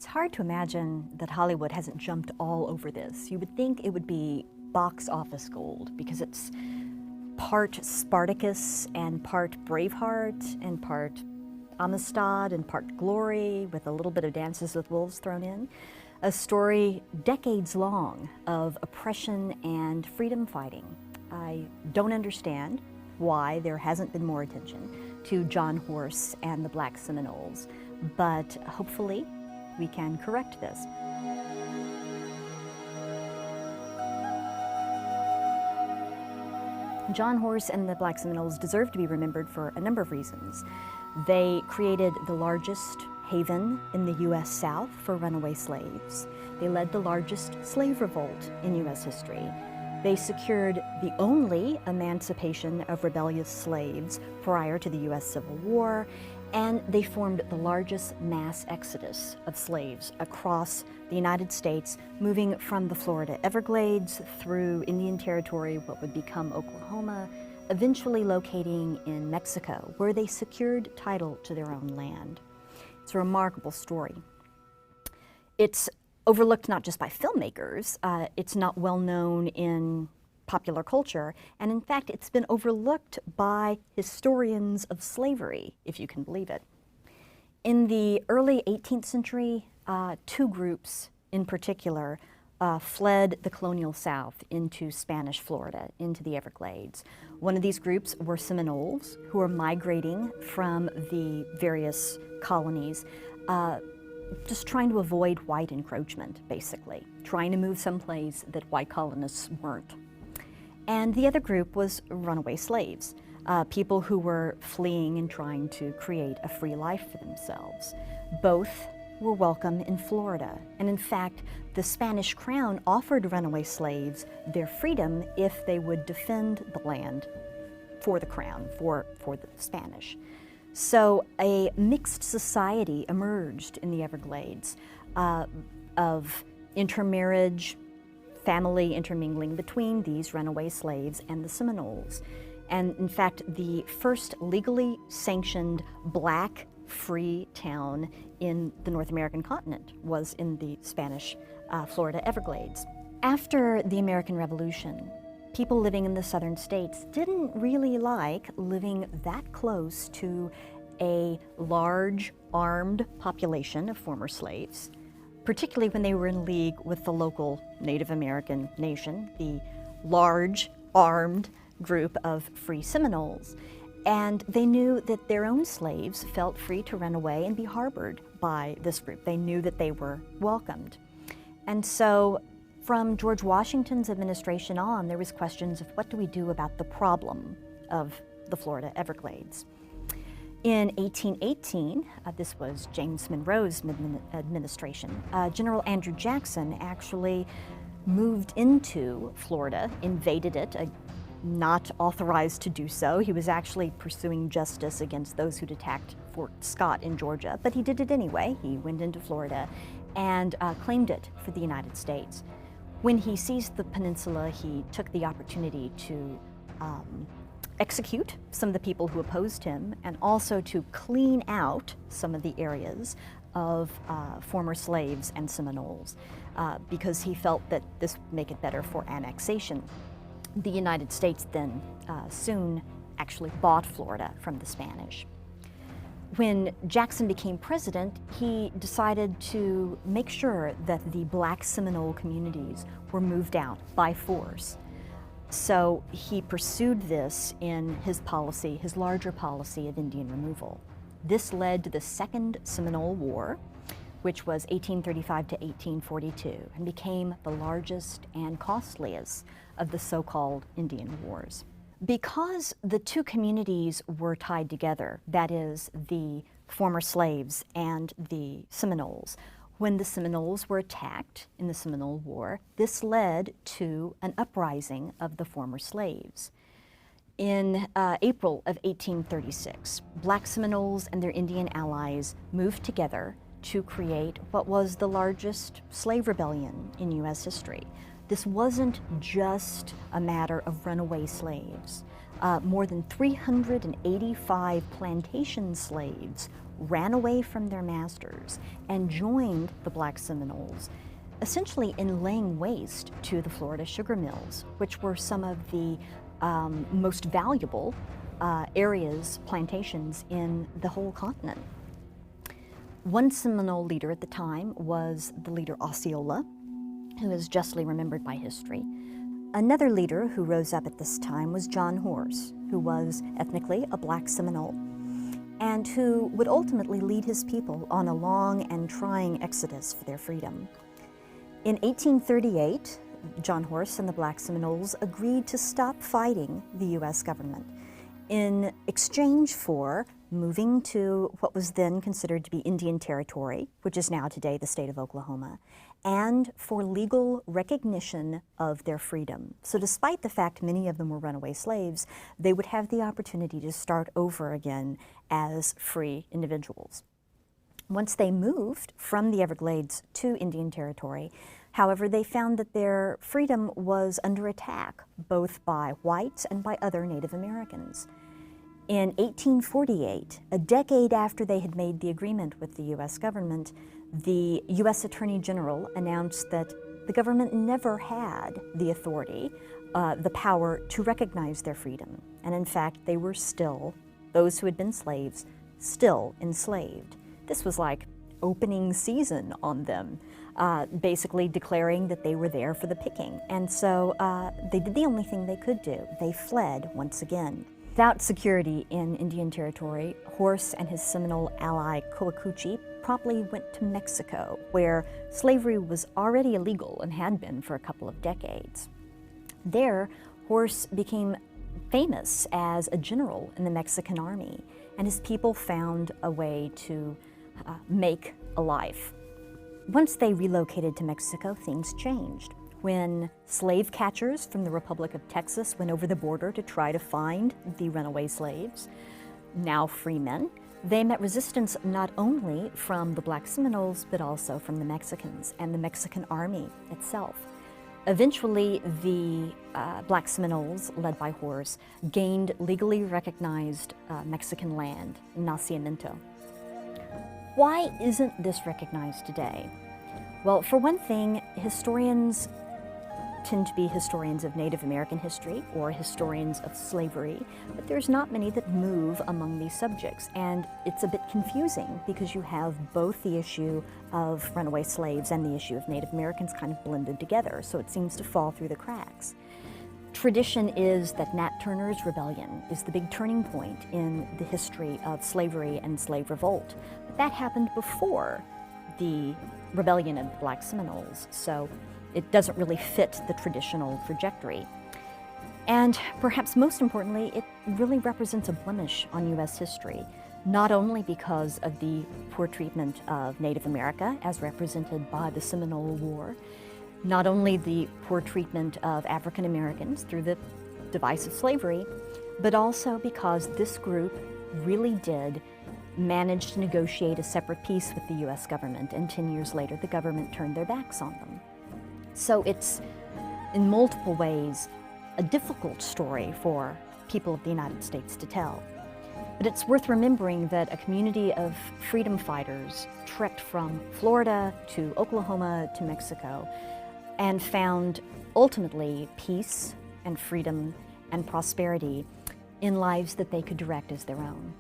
It's hard to imagine that Hollywood hasn't jumped all over this. You would think it would be box office gold because it's part Spartacus and part Braveheart and part Amistad and part Glory with a little bit of Dances with Wolves thrown in. A story decades long of oppression and freedom fighting. I don't understand why there hasn't been more attention to John Horse and the Black Seminoles, but hopefully we can correct this. John Horse and the Black Seminoles deserve to be remembered for a number of reasons. They created the largest haven in the U.S. South for runaway slaves. They led the largest slave revolt in U.S. history. They secured the only emancipation of rebellious slaves prior to the U.S. Civil War, and they formed the largest mass exodus of slaves across the United States, moving from the Florida Everglades through Indian Territory, what would become Oklahoma, eventually locating in Mexico, where they secured title to their own land. It's a remarkable story. It's overlooked not just by filmmakers, it's not well known in popular culture, and in fact it's been overlooked by historians of slavery, if you can believe it. In the early 18th century, two groups in particular fled the colonial South into Spanish Florida, into the Everglades. One of these groups were Seminoles, who were migrating from the various colonies, just trying to avoid white encroachment, basically, trying to move someplace that white colonists weren't. And the other group was runaway slaves, people who were fleeing and trying to create a free life for themselves. Both were welcome in Florida, and in fact, the Spanish crown offered runaway slaves their freedom if they would defend the land for the crown, for the Spanish. So a mixed society emerged in the Everglades of intermarriage, family intermingling between these runaway slaves and the Seminoles. And in fact, the first legally sanctioned black free town in the North American continent was in the Spanish Florida Everglades. After the American Revolution, people living in the southern states didn't really like living that close to a large armed population of former slaves, particularly when they were in league with the local Native American nation, the large armed group of free Seminoles. And they knew that their own slaves felt free to run away and be harbored by this group. They knew that they were welcomed. And so from George Washington's administration on, there was questions of what do we do about the problem of the Florida Everglades. In 1818, this was James Monroe's administration, General Andrew Jackson actually moved into Florida, invaded it, not authorized to do so. He was actually pursuing justice against those who'd attacked Fort Scott in Georgia, but he did it anyway. He went into Florida and claimed it for the United States. When he seized the peninsula, he took the opportunity to execute some of the people who opposed him and also to clean out some of the areas of former slaves and Seminoles because he felt that this would make it better for annexation. The United States then soon actually bought Florida from the Spanish. When Jackson became president, he decided to make sure that the black Seminole communities were moved out by force. So he pursued this in his policy, his larger policy of Indian removal. This led to the Second Seminole War, which was 1835 to 1842, and became the largest and costliest of the so-called Indian Wars. Because the two communities were tied together, that is, the former slaves and the Seminoles, when the Seminoles were attacked in the Seminole War, this led to an uprising of the former slaves. In April of 1836, Black Seminoles and their Indian allies moved together to create what was the largest slave rebellion in U.S. history. this wasn't just a matter of runaway slaves. More than 385 plantation slaves ran away from their masters and joined the Black Seminoles, essentially in laying waste to the Florida sugar mills, which were some of the most valuable plantations in the whole continent. One Seminole leader at the time was the leader Osceola, who is justly remembered by history. Another leader who rose up at this time was John Horse, who was ethnically a Black Seminole, and who would ultimately lead his people on a long and trying exodus for their freedom. In 1838, John Horse and the Black Seminoles agreed to stop fighting the U.S. government in exchange for moving to what was then considered to be Indian Territory, which is now today the state of Oklahoma, and for legal recognition of their freedom. So despite the fact many of them were runaway slaves, they would have the opportunity to start over again as free individuals. Once they moved from the Everglades to Indian Territory, however, they found that their freedom was under attack, both by whites and by other Native Americans. In 1848, a decade after they had made the agreement with the U.S. government, the U.S. Attorney General announced that the government never had the authority, the power to recognize their freedom. And in fact, they were still, those who had been slaves, still enslaved. This was like opening season on them, basically declaring that they were there for the picking. And so they did the only thing they could do. They fled once again. Without security in Indian Territory, Horse and his Seminole ally Coacoochee promptly went to Mexico, where slavery was already illegal and had been for a couple of decades. There, Horse became famous as a general in the Mexican army, and his people found a way to make a life. Once they relocated to Mexico, things changed. When slave catchers from the Republic of Texas went over the border to try to find the runaway slaves, now free men, they met resistance not only from the Black Seminoles, but also from the Mexicans and the Mexican army itself. Eventually, the Black Seminoles, led by Horse, gained legally recognized Mexican land, Nacimiento. Why isn't this recognized today? Well, for one thing, historians tend to be historians of Native American history or historians of slavery, but there's not many that move among these subjects, and it's a bit confusing because you have both the issue of runaway slaves and the issue of Native Americans kind of blended together, so it seems to fall through the cracks. Tradition is that Nat Turner's rebellion is the big turning point in the history of slavery and slave revolt, but that happened before the rebellion of the Black Seminoles, so it doesn't really fit the traditional trajectory. And perhaps most importantly, it really represents a blemish on U.S. history, not only because of the poor treatment of Native America as represented by the Seminole War, not only the poor treatment of African Americans through the device of slavery, but also because this group really did manage to negotiate a separate peace with the U.S. government, and 10 years later the government turned their backs on them. So it's, in multiple ways, a difficult story for people of the United States to tell. But it's worth remembering that a community of freedom fighters trekked from Florida to Oklahoma to Mexico and found ultimately peace and freedom and prosperity in lives that they could direct as their own.